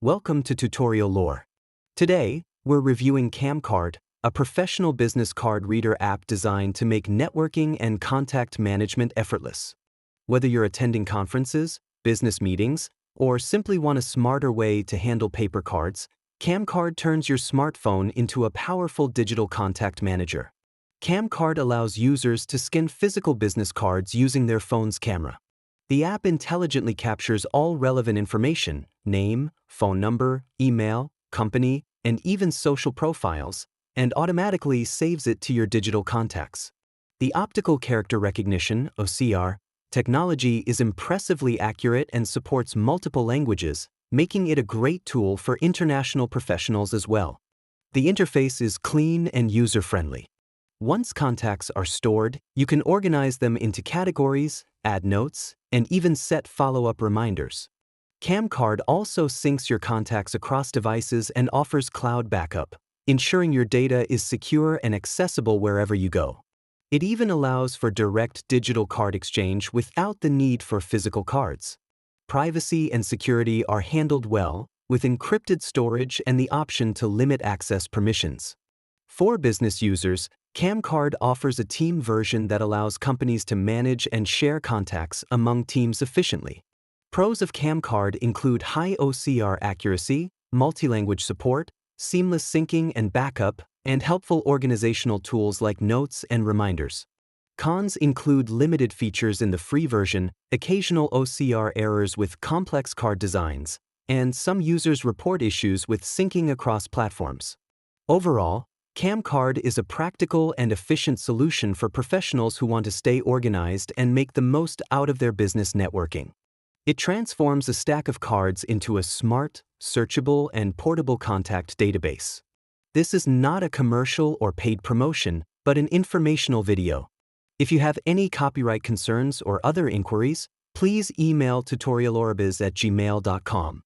Welcome to Tutorial Lore. Today, we're reviewing Camcard, a professional business card reader app designed to make networking and contact management effortless. Whether you're attending conferences, business meetings, or simply want a smarter way to handle paper cards, Camcard turns your smartphone into a powerful digital contact manager. Camcard allows users to scan physical business cards using their phone's camera. The app intelligently captures all relevant information, name, phone number, email, company, and even social profiles, and automatically saves it to your digital contacts. The optical character recognition, OCR, technology is impressively accurate and supports multiple languages, making it a great tool for international professionals as well. The interface is clean and user-friendly. Once contacts are stored, you can organize them into categories, add notes, and even set follow-up reminders. Camcard also syncs your contacts across devices and offers cloud backup, ensuring your data is secure and accessible wherever you go. It even allows for direct digital card exchange without the need for physical cards. Privacy and security are handled well, with encrypted storage and the option to limit access permissions. For business users, Camcard offers a team version that allows companies to manage and share contacts among teams efficiently. Pros of Camcard include high OCR accuracy, multi-language support, seamless syncing and backup, and helpful organizational tools like notes and reminders. Cons include limited features in the free version, occasional OCR errors with complex card designs, and some users report issues with syncing across platforms. Overall, Camcard is a practical and efficient solution for professionals who want to stay organized and make the most out of their business networking. It transforms a stack of cards into a smart, searchable, and portable contact database. This is not a commercial or paid promotion, but an informational video. If you have any copyright concerns or other inquiries, please email tutorialorbiz@gmail.com.